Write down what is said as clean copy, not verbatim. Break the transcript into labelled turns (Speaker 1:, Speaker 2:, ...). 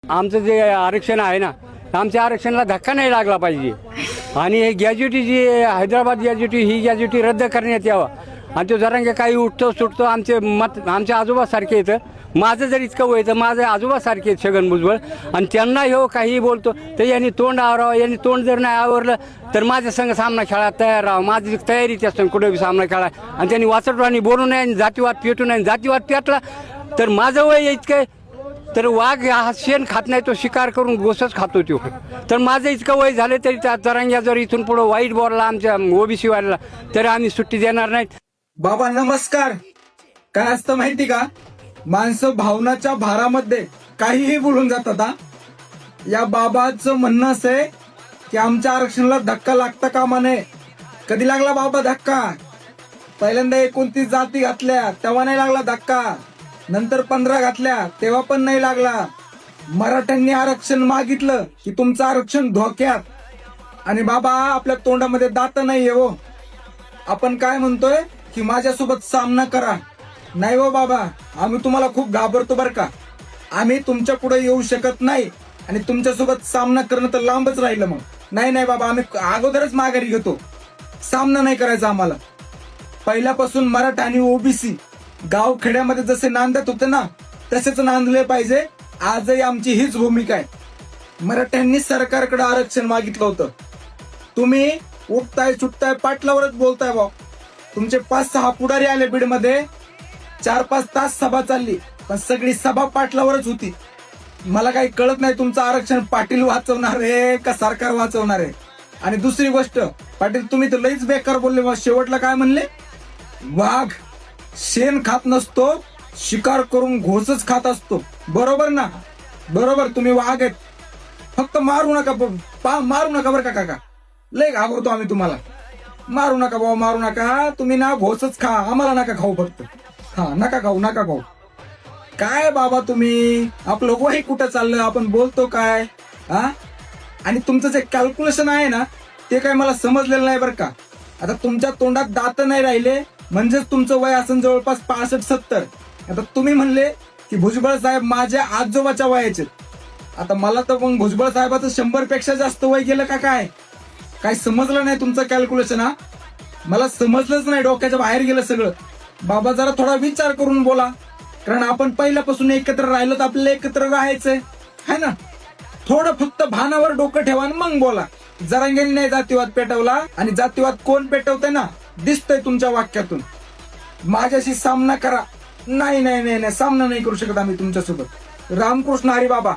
Speaker 1: आमचं जे आरक्षण आहे ना, आमच्या आरक्षणाला धक्का नाही लागला पाहिजे आणि हे गॅज्युटी जी हैदराबाद गॅज्युटी ही गॅज्युटी रद्द करण्यात यावं. आणि तो जरांगे काही उठतो सुटतो, आमच्या आजोबासारखे येतं. माझं जर इतकं वय तर माझे आजोबासारखे आहेत छगन भुजबळ, आणि त्यांना हो काही बोलतो तर यांनी तोंड आवरावं. यांनी तोंड जर नाही आवरलं तर माझ्या संघ सामना खेळायला तयार राहावं. माझी तयारीच असते कुठे बी सामना खेळा. आणि त्यांनी वाचटवाणी बोलू नये आणि जातीवाद पेटू नये. जातीवाद पेटला तर माझं वय इतकं तर वाघ हा शेण खात नाही, तो शिकार करून गोसच खातो तो. तर माझं इतकं वय झालं तरी त्या जरांग्या जर इथून पुढे वाईट बोलला आमच्या ओबीसी वाल्याला तर आम्ही सुट्टी देणार नाहीत.
Speaker 2: बाबा नमस्कार. काय असतं माहिती का, माणसं भावनाच्या भारामध्ये काहीही बोलून जातात. या बाबाचं म्हणणं असं आहे की आमच्या आरक्षणाला धक्का लागता कामा नये. कधी लागला बाबा धक्का? पहिल्यांदा 29 जाती घातल्या तेव्हा नाही लागला धक्का, नंतर 15 घातल्या तेव्हा पण नाही लागला. मराठ्यांनी आरक्षण मागितलं की तुमचं आरक्षण धोक्यात, आणि बाबा आपल्या तोंडामध्ये दात नाही हो. आपण काय म्हणतोय की माझ्यासोबत सामना करा. नाही हो बाबा, आम्ही तुम्हाला खूप घाबरतो बरं का. आम्ही तुमच्या पुढे येऊ शकत नाही आणि तुमच्यासोबत सामना करणं तर लांबच राहिलं. मग नाही बाबा, आम्ही अगोदरच माघारी घेतो. सामना नाही करायचा आम्हाला. पहिल्यापासून मराठा आणि ओबीसी गाव खेड्यामध्ये जसे नांदत होते ना, तसेच नांदले पाहिजे. आजही आमची हीच भूमिका आहे. मराठ्यांनी सरकारकडे आरक्षण मागितलं होतं. तुम्ही उठताय सुटताय पाटलावरच बोलताय भाऊ. तुमचे 5-6 पुढारी आले बीडमध्ये, 4-5 तास सभा चालली, पण सगळी सभा पाटलावरच होती. मला काही कळत नाही तुमचं आरक्षण पाटील वाचवणार आहे का सरकार वाचवणार आहे. आणि दुसरी गोष्ट, पाटील तुम्ही तर लईच बेकार बोलले. मग शेवटला काय म्हणले? वाघ शेण खात नसतो, शिकार करून घोसच खात असतो. बरोबर ना? बरोबर, तुम्ही वाघ आहेत. फक्त मारू नका, मारू नका बरं का काका. लय घाबरतो आम्ही तुम्हाला. मारू नका बाबा, मारू नका. तुम्ही ना घोसच खा, आम्हाला नका खाऊ. फक्त नका खाऊ. काय बाबा तुम्ही, आपलं वय कुठं चाललं, आपण बोलतो काय. आणि तुमचं जे कॅल्क्युलेशन आहे ना, ते काय मला समजलेलं नाही बरं का. आता तुमच्या तोंडात दात नाही राहिले म्हणजेच तुमचं वय असेल जवळपास 65-70. आता तुम्ही म्हणले की भुजबळ साहेब माझ्या आजोबाच्या वयाचे. आता मला तर मग भुजबळ साहेबाचं 100 पेक्षा जास्त वय गेलं का काय? काय समजलं नाही तुमचं कॅल्क्युलेशन. मला समजलंच नाही, डोक्याच्या बाहेर गेलं सगळं. बाबा जरा थोडा विचार करून बोला, कारण आपण पहिल्यापासून एकत्र राहिलो तर आपल्याला एकत्र राहायचंय है ना. थोडं फक्त भानावर डोकं ठेवा आणि मग बोला. जरांगेंनी नाही जातीवाद पेटवला, आणि जातीवाद कोण पेटवतंय ना, दिसतंय तुमच्या वाक्यातून. माझ्याशी सामना करा. नाही, सामना नाही करू शकत आम्ही तुमच्यासोबत. रामकृष्ण हरी बाबा.